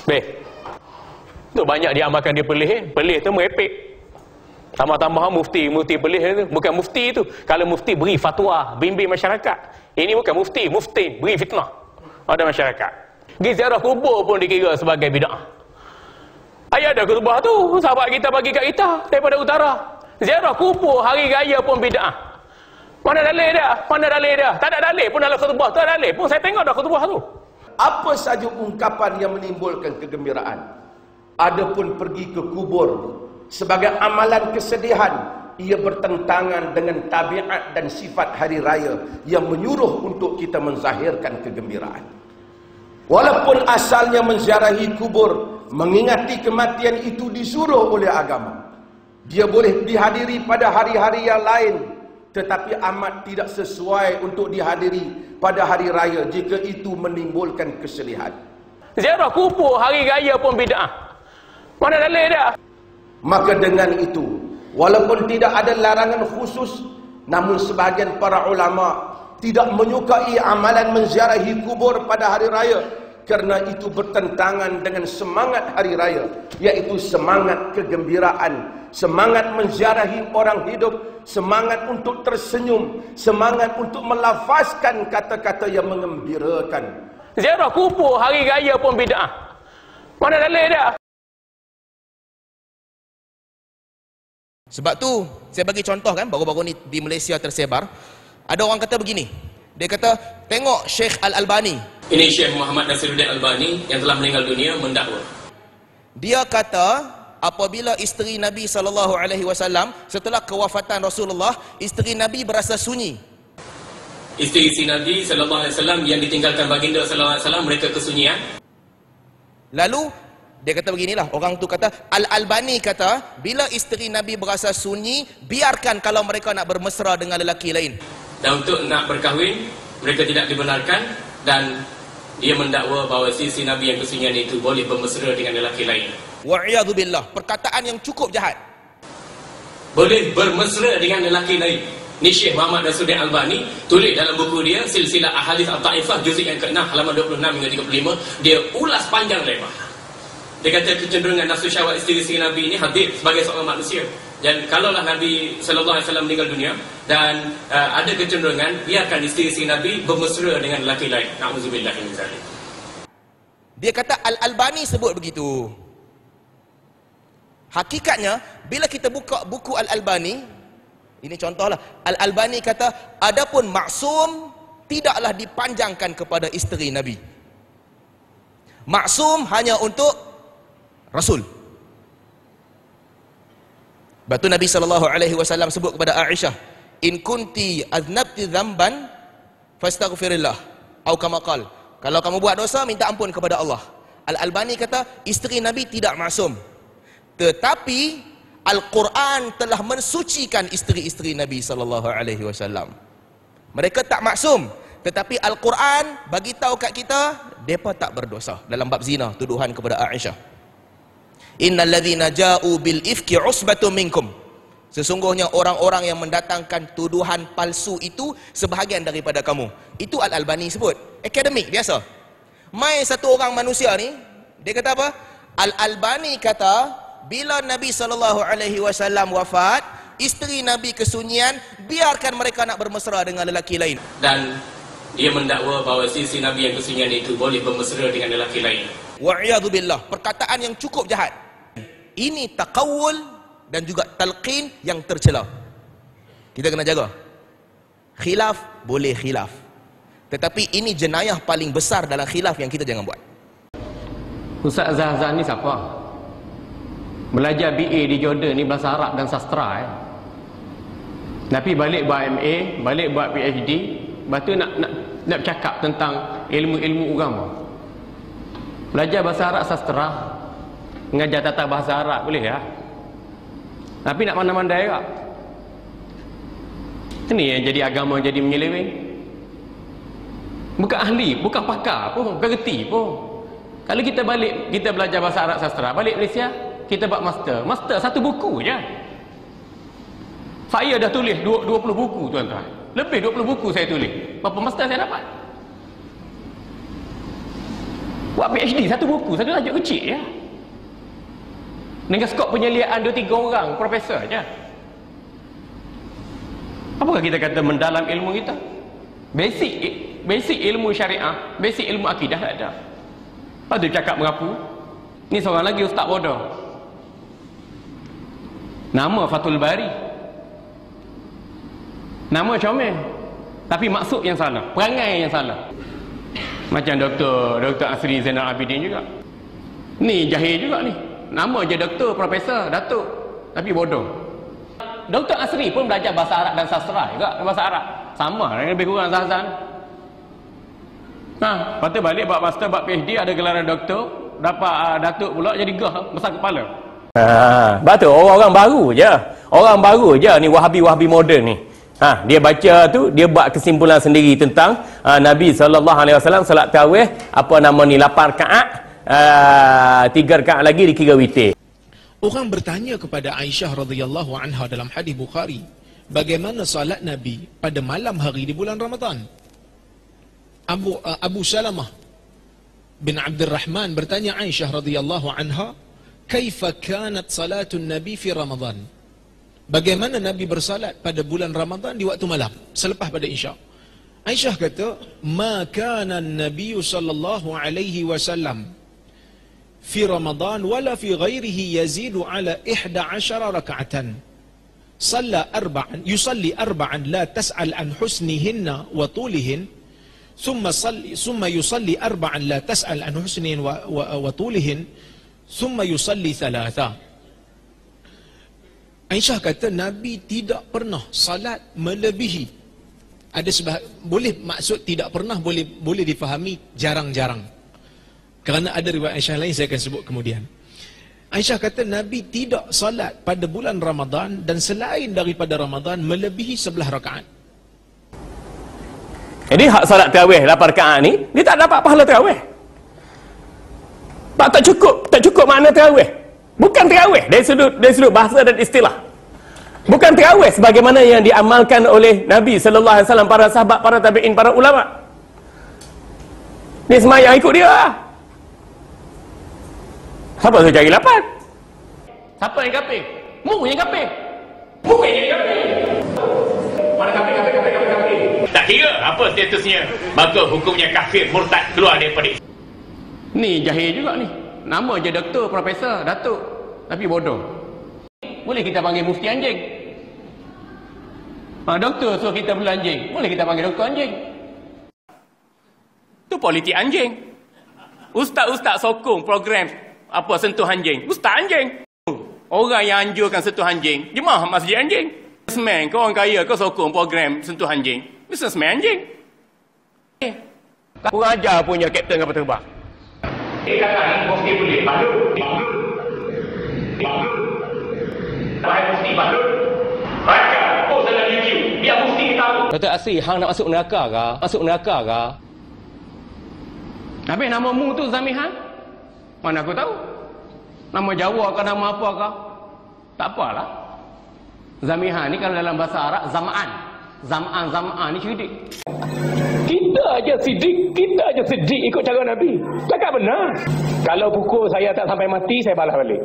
Baik. Tu banyak diamalkan dia pelih. Pelih tu merepek. Tambah-tambah mufti pelih tu. Bukan mufti tu. Kalau mufti beri fatwa, bimbing masyarakat. Ini bukan mufti beri fitnah pada masyarakat. Pergi ziarah kubur pun dikira sebagai bid'ah. Ayat ada khutbah tu, sahabat kita bagi kat kita daripada utara. Ziarah kubur hari raya pun bid'ah. Mana dalil dia? Tak ada dalil pun dalam khutbah tu, ada dalil pun saya tengok dah khutbah tu. Apa saja ungkapan yang menimbulkan kegembiraan, adapun pergi ke kubur sebagai amalan kesedihan, ia bertentangan dengan tabiat dan sifat hari raya yang menyuruh untuk kita menzahirkan kegembiraan. Walaupun asalnya menziarahi kubur, mengingati kematian itu disuruh oleh agama, dia boleh dihadiri pada hari-hari yang lain, tetapi amat tidak sesuai untuk dihadiri pada hari raya jika itu menimbulkan kesedihan. Ziarah kubur hari raya pun bid'ah. Mana dalil dia? Maka dengan itu, walaupun tidak ada larangan khusus, namun sebahagian para ulama tidak menyukai amalan menziarahi kubur pada hari raya kerana itu bertentangan dengan semangat hari raya, iaitu semangat kegembiraan, semangat menziarahi orang hidup, semangat untuk tersenyum, semangat untuk melafazkan kata-kata yang mengembirakan. Ziarah kubur hari raya pun bid'ah. Mana dalil dia? Sebab tu saya bagi contoh kan, baru-baru ni di Malaysia tersebar, ada orang kata begini, dia kata tengok Syekh Al-Albani. Ini Syekh Muhammad Nasiruddin Albani yang telah meninggal dunia mendakwa. Dia kata apabila isteri Nabi SAW setelah kewafatan Rasulullah, isteri Nabi berasa sunyi. Isteri Nabi SAW yang ditinggalkan baginda SAW, mereka kesunyian. Lalu dia kata beginilah, orang tu kata, Al-Albani kata bila isteri Nabi berasa sunyi, biarkan kalau mereka nak bermesra dengan lelaki lain. Dan untuk nak berkahwin, mereka tidak dibenarkan, dan dia mendakwa bahawa isteri Nabi yang kesunyian itu boleh bermesra dengan lelaki lain. Wa'iyadzubillah, perkataan yang cukup jahat. Boleh bermesra dengan lelaki lain. Ni Syekh Muhammad Nasiruddin Albani tulis dalam buku dia Silsilah Ahadits At-Taifah juzuk yang ke-6 halaman 26 hingga 35, dia ulas panjang lebar. Dia kata kecenderungan nafsu syahwat isteri Nabi ini hadir sebagai seorang manusia. Dan kalaulah Nabi SAW meninggal dunia dan ada kecenderungan, biarkan isteri Nabi bermesra dengan lelaki lain. Na'udzubillah min zalik. Dia kata Al-Albani sebut begitu. Hakikatnya bila kita buka buku Al-Albani, ini contohlah, Al-Albani kata adapun maksum tidaklah dipanjangkan kepada isteri Nabi. Maksum hanya untuk Rasul. Batu Nabi SAW sebut kepada Aisyah, in kunti aznabti dzamban fastaghfirillah, atau kama qala, kalau kamu buat dosa minta ampun kepada Allah. Al-Albani kata isteri Nabi tidak maksum, tetapi Al-Quran telah mensucikan isteri-isteri Nabi SAW. Mereka tak maksum, tetapi Al-Quran bagi tahu kat kita depa tak berdosa dalam bab zina, tuduhan kepada Aisyah. Innal ladzina ja'u bil ifki usbatun minkum. Sesungguhnya orang-orang yang mendatangkan tuduhan palsu itu sebahagian daripada kamu. Itu Al-Albani sebut. Akademik biasa. Mai satu orang manusia ni, dia kata apa? Al-Albani kata bila Nabi SAW wafat, isteri Nabi kesunyian, biarkan mereka nak bermesra dengan lelaki lain. Dan dia mendakwa bahawa isteri Nabi yang kesunyian itu boleh bermesra dengan lelaki lain. Wa'iyadzubillah, perkataan yang cukup jahat. Ini taqawul dan juga talqin yang tercela. Kita kena jaga. Khilaf boleh khilaf, tetapi ini jenayah paling besar dalam khilaf yang kita jangan buat. Ustaz Zahzan ni siapa? Belajar BA di Jordan ni, bahasa Arab dan sastra Tapi balik buat MA, balik buat PhD, lepas tu nak bercakap tentang ilmu-ilmu agama. Belajar bahasa Arab sastra, mengajar tata bahasa Arab boleh ya, tapi nak mana-mandai tak? Ini yang jadi agama jadi menyeleweng. Bukan ahli, bukan pakar pun, bukan reti pun. Kalau kita balik, kita belajar bahasa Arab sastra, balik Malaysia, kita buat master satu buku je. Saya dah tulis 20 buku tuan-tuan, lebih 20 buku saya tulis. Berapa master saya dapat? Buat PhD, satu buku, satu tajuk kecil ya. Dengan skop penyeliaan 2-3 orang, profesor je. Apakah kita kata mendalam ilmu kita? Basic ilmu syariah, basic ilmu akidah tak ada. Lepas tu cakap mengapu. Ni seorang lagi ustaz bodoh. Nama Fathul Bari. Nama comel. Tapi maksud yang salah, perangai yang salah. Macam Dr. Asri Zainal Abidin juga. Ni jahil juga ni. Nama je doktor, profesor, datuk. Tapi bodoh. Dr. Asri pun belajar bahasa Arab dan sastra juga. Bahasa Arab. Sama, lebih kurang Zahzan. Lepas tu balik buat master, buat PhD, ada gelaran doktor. Dapat datuk pula jadi gah besar kepala. Lepas tu orang baru je. Orang baru je ni Wahabi moden ni. Dia baca tu, dia buat kesimpulan sendiri tentang Nabi SAW salat tarawih, apa nama ni, 8 rakaat, 3 rakaat lagi dikira witir. Orang bertanya kepada Aisyah radhiyallahu anha dalam hadis Bukhari, bagaimana salat Nabi pada malam hari di bulan Ramadan? Abu Salamah bin Abdul Rahman bertanya Aisyah radhiyallahu anha, kaifa kanat salatun Nabi fi Ramadan? Bagaimana Nabi bersalat pada bulan Ramadan di waktu malam selepas pada Isya? Aisyah kata, ma kana an-nabiy sallallahu alaihi wasallam fi Ramadan wala fi ghairihi yazidu ala 11 rak'atan. Yusalli arba'an la tas'al an husnihinna wa tulihin. ثم يصلي أربعا لا تسأل عن حسنهن وطولهن ثم يصلي 3. Aisyah kata Nabi tidak pernah salat melebihi. Ada sebab boleh maksud tidak pernah boleh difahami jarang-jarang. Kerana ada riwayat Aisyah lain saya akan sebut kemudian. Aisyah kata Nabi tidak salat pada bulan Ramadan dan selain daripada Ramadan melebihi 11 rakaat. Jadi hak salat tarawih 8 rakaat ni, dia tak dapat pahala tarawih. Tak cukup makna tarawih. Bukan tarawih dari sudut bahasa dan istilah. Bukan tarawih sebagaimana yang diamalkan oleh Nabi sallallahu alaihi wasallam, para sahabat, para tabi'in, para ulama. Ni semayang ikut dia lah. Siapa tu cari 8? Siapa yang kafir? Mu yang kafir. Bukan yang kafir. Mana kafir. Tak kira apa statusnya, maka hukumnya kafir, murtad, keluar daripada Islam. Ni jahil juga ni. Nama je doktor, profesor, datuk, tapi bodoh. Boleh kita panggil mufti anjing. Doktor suruh kita bela anjing, boleh kita panggil doktor anjing. Tu politik anjing. Ustaz-ustaz sokong program apa sentuh anjing. Ustaz anjing. Orang yang anjurkan sentuh anjing, jemaah masjid anjing. Businessman, kau orang kaya, kau sokong program sentuh anjing. Businessman anjing. Kurang ajar punya kapten kapal terbang. Kata mufti boleh balut. Baik mufti balut. Baca, post dalam YouTube. Biar mufti tahu. Kata Asri, hang nak masuk neraka ke? Masuk neraka ke? Habis nama mu tu Zamihan? Mana aku tahu? Nama Jawa ke nama apa ke? Tak apalah. Zamihan ni kalau dalam bahasa Arab Zam'an ni syirik. Kita aja sidik ikut cara Nabi. Cakap benar. Kalau pukul saya tak sampai mati, saya balas balik.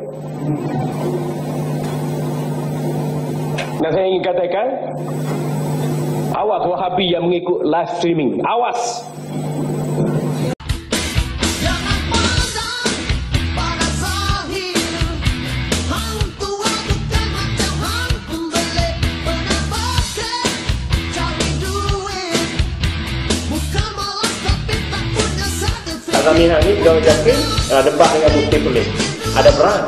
Dan saya ingin katakan, awas Wahabi yang mengikut live streaming. Awas. Zamihan ni kalau yakin debat dengan bukti tulis. Ada perang.